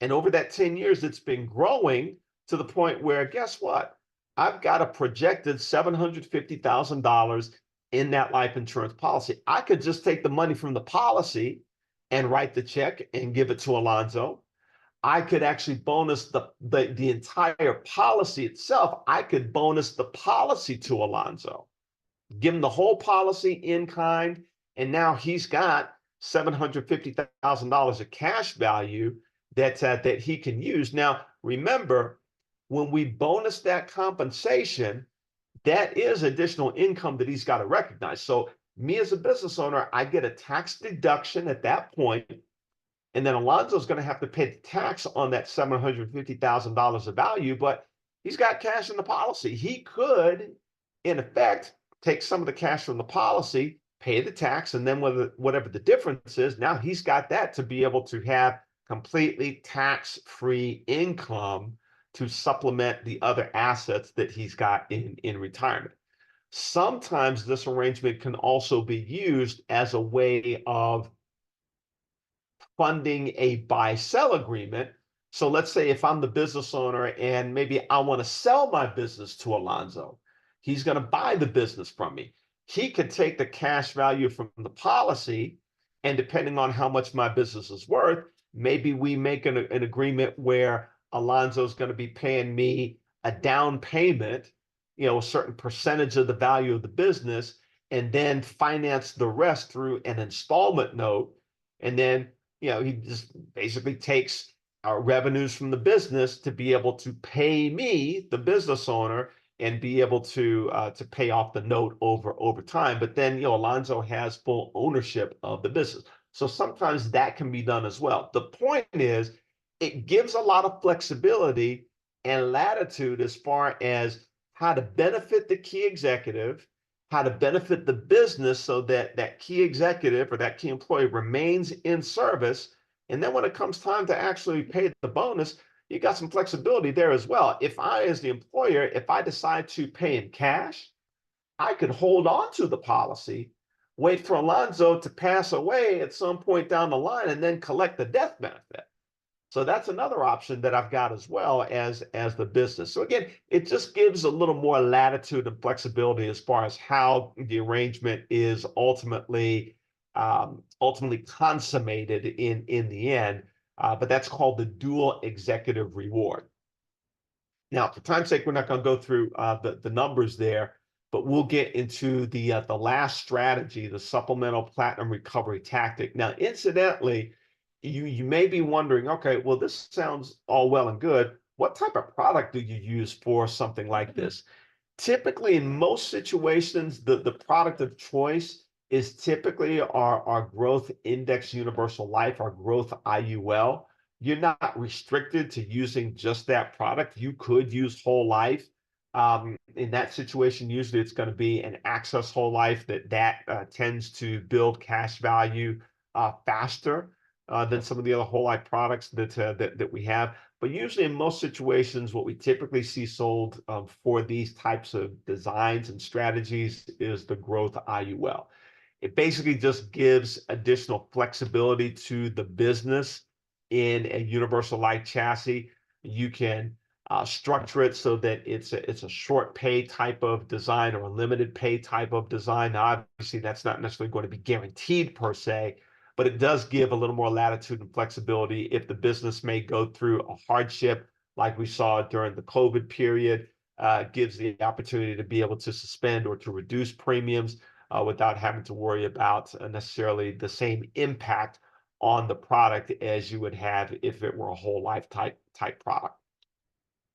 S1: And over that 10 years, it's been growing to the point where, guess what? I've got a projected $750,000 in that life insurance policy. I could just take the money from the policy and write the check and give it to Alonzo. I could actually bonus the entire policy itself. I could bonus the policy to Alonzo, give him the whole policy in kind, and now he's got $750,000 of cash value that he can use. Now, remember, when we bonus that compensation, that is additional income that he's got to recognize. So me as a business owner, I get a tax deduction at that point, and then Alonzo's going to have to pay the tax on that $750,000 of value, but he's got cash in the policy. He could, in effect, take some of the cash from the policy, pay the tax, and then whatever the difference is, now he's got that to be able to have completely tax-free income to supplement the other assets that he's got in retirement. Sometimes this arrangement can also be used as a way of funding a buy-sell agreement. So let's say if I'm the business owner and maybe I want to sell my business to Alonzo, he's going to buy the business from me. He could take the cash value from the policy, and depending on how much my business is worth, maybe we make an agreement where Alonzo's going to be paying me a down payment, a certain percentage of the value of the business, and then finance the rest through an installment note. And then, he just basically takes our revenues from the business to be able to pay me, the business owner, and be able to pay off the note over time. But then, Alonzo has full ownership of the business. So sometimes that can be done as well. The point is, it gives a lot of flexibility and latitude as far as how to benefit the key executive, how to benefit the business so that that key executive or that key employee remains in service. And then when it comes time to actually pay the bonus, you got some flexibility there as well. If I, as the employer, if I decide to pay in cash, I could hold on to the policy, wait for Alonzo to pass away at some point down the line, and then collect the death benefit. So that's another option that I've got as well as the business. So again, it just gives a little more latitude and flexibility as far as how the arrangement is ultimately consummated in the end. But that's called the dual executive reward. Now, for time's sake, we're not going to go through the numbers there, but we'll get into the last strategy, the supplemental platinum recovery tactic. Now, incidentally, you may be wondering, okay, well, this sounds all well and good. What type of product do you use for something like this? Typically, in most situations, the product of choice is typically our growth index universal life, our growth IUL. You're not restricted to using just that product. You could use whole life. In that situation, usually it's going to be an access whole life that tends to build cash value faster than some of the other whole life products that we have. But usually in most situations, what we typically see sold for these types of designs and strategies is the growth IUL. It basically just gives additional flexibility to the business in a universal life chassis. You can structure it so that it's a short pay type of design or a limited pay type of design. Now, obviously, that's not necessarily going to be guaranteed per se, but it does give a little more latitude and flexibility if the business may go through a hardship like we saw during the COVID period. Gives the opportunity to be able to suspend or to reduce premiums without having to worry about necessarily the same impact on the product as you would have if it were a whole life type product.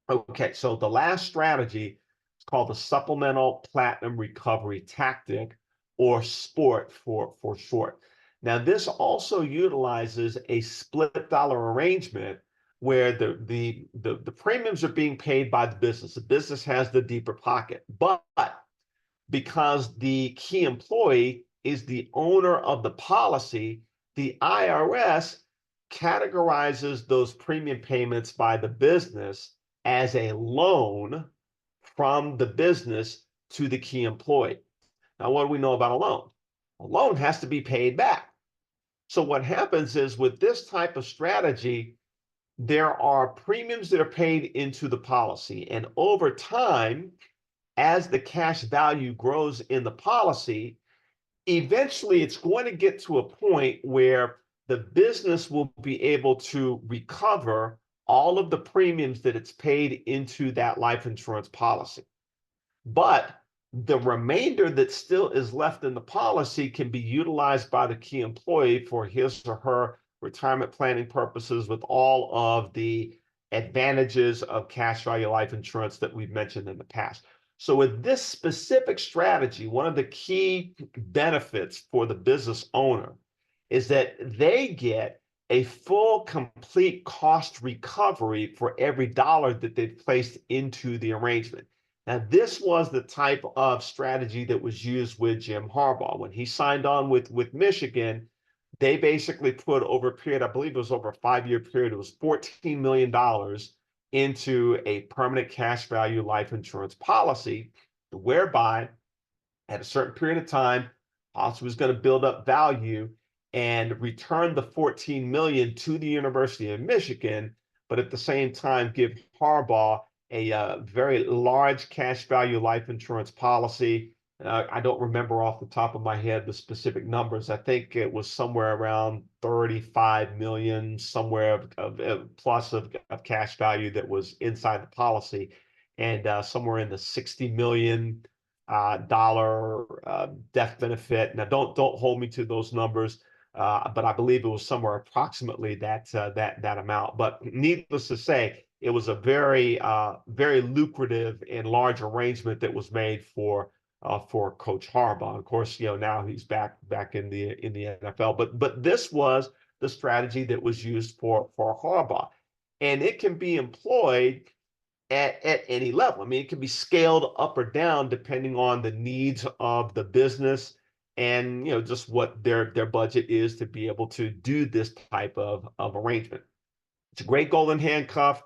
S1: Okay, so the last strategy is called the supplemental platinum recovery tactic, or SPORT for short. Now, this also utilizes a split dollar arrangement where the premiums are being paid by the business. The business has the deeper pocket, but because the key employee is the owner of the policy, the IRS categorizes those premium payments by the business as a loan from the business to the key employee. Now, what do we know about a loan? A loan has to be paid back. So what happens is with this type of strategy, there are premiums that are paid into the policy. And over time, as the cash value grows in the policy, eventually it's going to get to a point where the business will be able to recover all of the premiums that it's paid into that life insurance policy. But the remainder that still is left in the policy can be utilized by the key employee for his or her retirement planning purposes with all of the advantages of cash value life insurance that we've mentioned in the past. So with this specific strategy, one of the key benefits for the business owner is that they get a full, complete cost recovery for every dollar that they've placed into the arrangement. Now, this was the type of strategy that was used with Jim Harbaugh. When he signed on with Michigan, they basically put over a period, I believe it was over a 5-year period, it was $14 million into a permanent cash value life insurance policy, whereby at a certain period of time, policy was going to build up value and return the $14 million to the University of Michigan, but at the same time give Harbaugh a very large cash value life insurance policy. I don't remember off the top of my head the specific numbers. I think it was somewhere around 35 million, somewhere of plus of cash value that was inside the policy, and somewhere in the $60 million death benefit. Now, don't hold me to those numbers, but I believe it was somewhere approximately that amount. But needless to say, it was a very lucrative and large arrangement that was made for Coach Harbaugh. Of course, now he's back in the NFL. But this was the strategy that was used for Harbaugh, and it can be employed at any level. I mean, it can be scaled up or down depending on the needs of the business and just what their budget is to be able to do this type of arrangement. It's a great golden handcuff.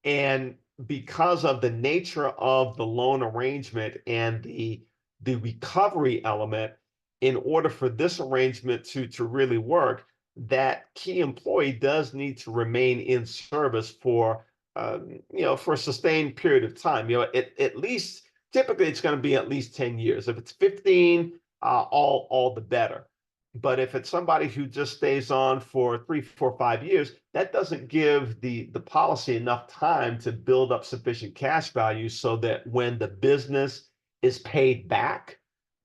S1: And because of the nature of the loan arrangement and the recovery element, in order for this arrangement to really work, that key employee does need to remain in service for for a sustained period of time. At least typically it's going to be at least 10 years. If it's 15, all the better. But if it's somebody who just stays on for 3, 4, 5 years, that doesn't give the policy enough time to build up sufficient cash value so that when the business is paid back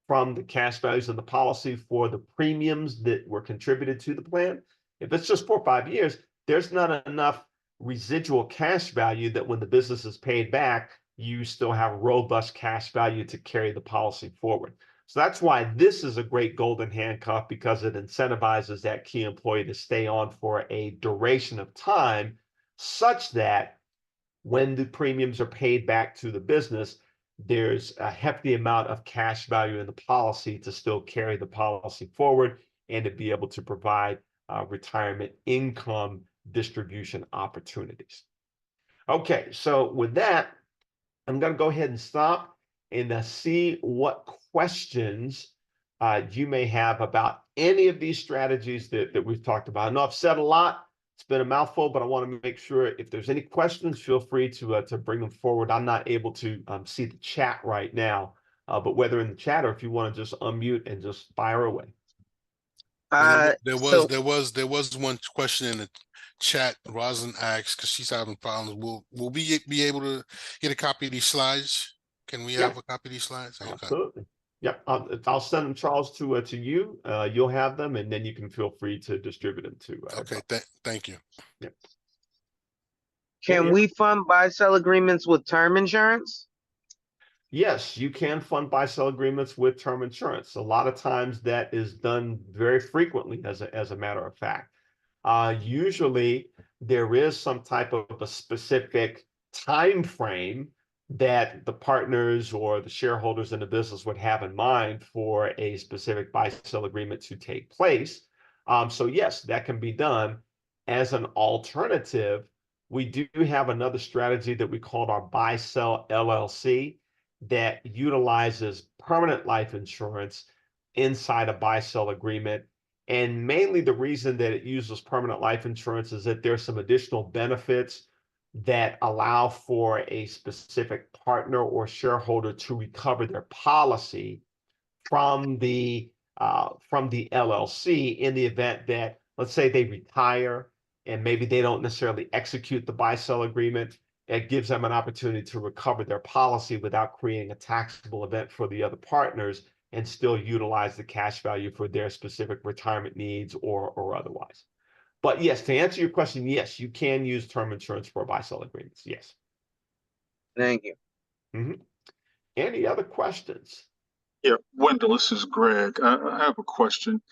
S1: from the cash values of the policy for the premiums that were contributed to the plan, if it's just 4 or 5 years, there's not enough residual cash value that when the business is paid back, you still have robust cash value to carry the policy forward. So that's why this is a great golden handcuff, because it incentivizes that key employee to stay on for a duration of time such that when the premiums are paid back to the business, there's a hefty amount of cash value in the policy to still carry the policy forward and to be able to provide retirement income distribution opportunities. Okay, so with that, I'm going to go ahead and stop and see what questions you may have about any of these strategies that we've talked about. I know I've said a lot. It's been a mouthful, but I want to make sure if there's any questions, feel free to bring them forward. I'm not able to see the chat right now, but whether in the chat or if you want to just unmute and just fire away.
S4: There was one question in the chat. Rosin asked, because she's having problems, will we be able to get a copy of these slides? Can we have a copy of these slides? Okay.
S1: Absolutely. Yeah, I'll send them, Charles, to you. You'll have them, and then you can feel free to distribute them to.
S4: Okay, thank you.
S1: Yeah.
S2: Can we fund buy-sell agreements with term insurance?
S1: Yes, you can fund buy-sell agreements with term insurance. A lot of times that is done very frequently as a matter of fact. Usually there is some type of a specific time frame that the partners or the shareholders in the business would have in mind for a specific buy-sell agreement to take place. So yes, that can be done. As an alternative, we do have another strategy that we called our buy-sell LLC that utilizes permanent life insurance inside a buy-sell agreement. And mainly the reason that it uses permanent life insurance is that there's some additional benefits that allow for a specific partner or shareholder to recover their policy from the LLC in the event that, let's say, they retire and maybe they don't necessarily execute the buy-sell agreement. It gives them an opportunity to recover their policy without creating a taxable event for the other partners and still utilize the cash value for their specific retirement needs or otherwise. But yes, to answer your question, yes, you can use term insurance for buy-sell agreements. Yes.
S2: Thank you.
S1: Any other questions?
S6: Yeah, Wendell, this is Greg. I have a question.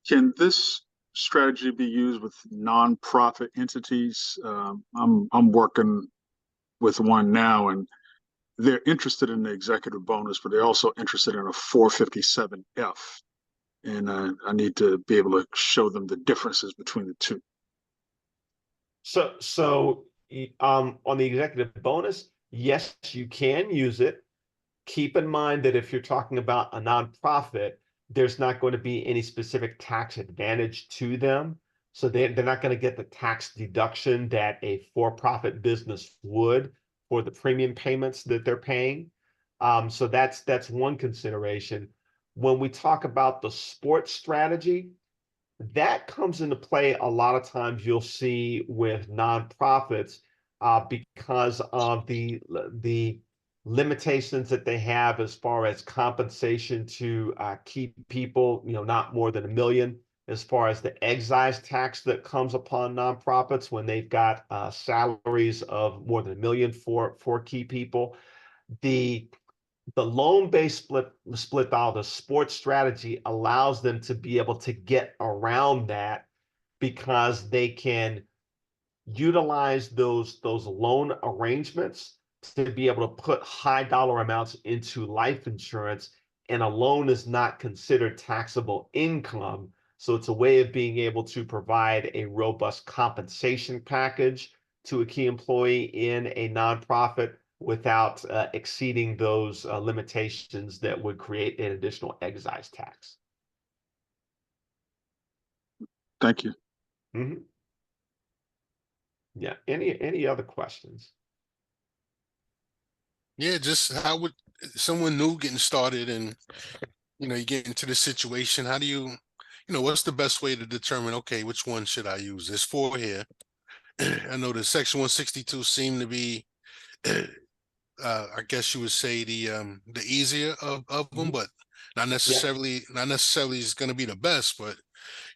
S6: Can this strategy be used with nonprofit entities? I'm working with one now, and they're interested in the executive bonus, but they're also interested in a 457F. And I need to be able to show them the differences between the two.
S1: So on the executive bonus, yes, you can use it. Keep in mind that if you're talking about a nonprofit, there's not going to be any specific tax advantage to them. So they're not going to get the tax deduction that a for-profit business would for the premium payments that they're paying. So that's one consideration. When we talk about the sports strategy, that comes into play a lot of times you'll see with nonprofits because of the limitations that they have as far as compensation to keep people, not more than $1 million, as far as the excise tax that comes upon nonprofits when they've got salaries of more than $1 million for key people. The loan-based split out, the sports strategy allows them to be able to get around that because they can utilize those loan arrangements to be able to put high dollar amounts into life insurance, and a loan is not considered taxable income. So it's a way of being able to provide a robust compensation package to a key employee in a nonprofit without exceeding those limitations that would create an additional excise tax.
S6: Thank you.
S1: Yeah. Any other questions?
S4: Yeah, just how would someone new getting started and, you get into the situation, how do you, what's the best way to determine, okay, which one should I use? There's 4 here. I know the Section 162 seem to be, I guess you would say the easier of them, but not necessarily is going to be the best, but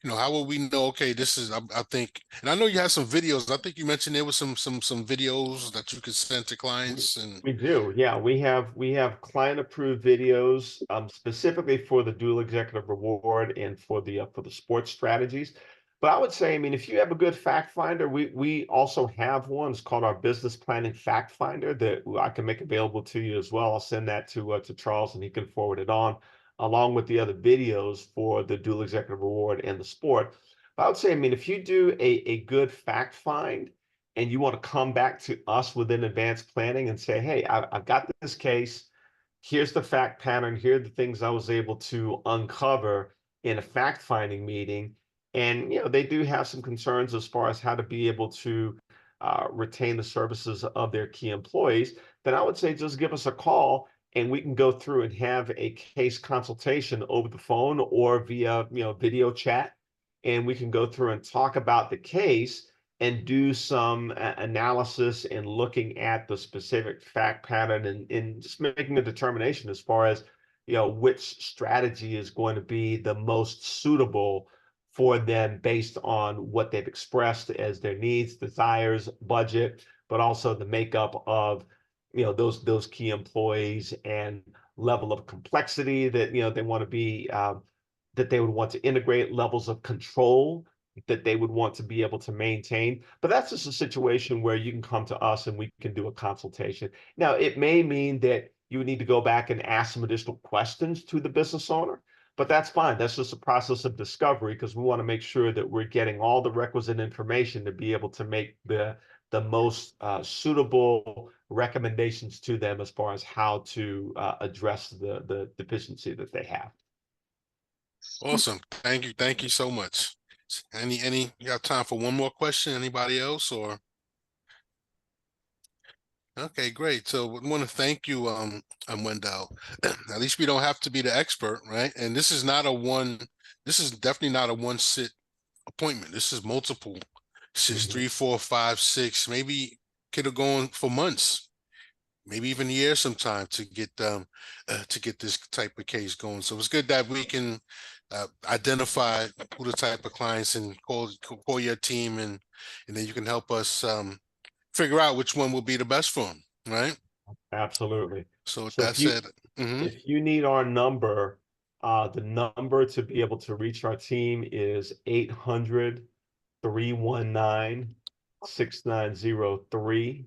S4: how will we know, okay, this is, I think, and I know you have some videos. I think you mentioned there was some videos that you could send to clients. And
S1: we do. Yeah, we have client approved videos specifically for the dual executive reward and for the sports strategies. But I would say, if you have a good fact finder, we also have one. It's called our business planning fact finder that I can make available to you as well. I'll send that to Charles and he can forward it on, along with the other videos for the dual executive reward and the sport. But I would say, if you do a good fact find and you want to come back to us within advanced planning and say, hey, I've got this case, here's the fact pattern, here are the things I was able to uncover in a fact finding meeting. And, they do have some concerns as far as how to be able to retain the services of their key employees, then I would say just give us a call and we can go through and have a case consultation over the phone or via, video chat. And we can go through and talk about the case and do some analysis and looking at the specific fact pattern and just making a determination as far as, which strategy is going to be the most suitable for them based on what they've expressed as their needs, desires, budget, but also the makeup of those key employees and level of complexity that they want to be that they would want to integrate, levels of control that they would want to be able to maintain. But that's just a situation where you can come to us and we can do a consultation. Now, it may mean that you would need to go back and ask some additional questions to the business owner, but that's fine. That's just a process of discovery, because we want to make sure that we're getting all the requisite information to be able to make the most suitable recommendations to them as far as how to address the deficiency that they have.
S4: Awesome. Thank you so much. You got time for one more question? Anybody else? Or okay, great. So I want to thank you, Wendell. At least we don't have to be the expert, right? And this is definitely not a one sit appointment. This is multiple. This is 3, 4, 5, 6, maybe could have gone for months, maybe even years sometime to get this type of case going. So it's good that we can identify who the type of clients and call your team, and then you can help us figure out which one will be the best for them, right?
S1: Absolutely.
S4: So with
S1: So
S4: that said,
S1: if you need our number, the number to be able to reach our team is 800-319-6903,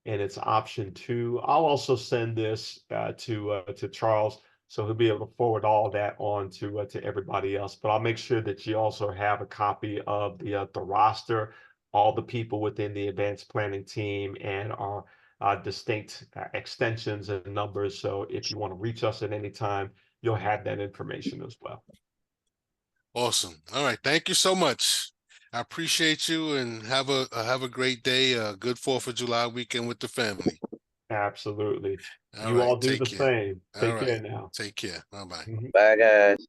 S1: and it's option 2. I'll also send this to Charles, so he'll be able to forward all that on to everybody else. But I'll make sure that you also have a copy of the roster, all the people within the advanced planning team, and our distinct extensions and numbers. So if you want to reach us at any time, you'll have that information as well.
S4: awesome. All right, thank you so much. I appreciate you, and have a great day. A good 4th of July weekend with the family.
S1: Absolutely.
S4: All
S1: You
S4: right,
S1: all do
S4: take
S1: the
S4: care.
S1: same.
S4: All
S1: Take care
S4: right,
S1: now.
S4: take care. Bye-bye.
S2: Bye, guys.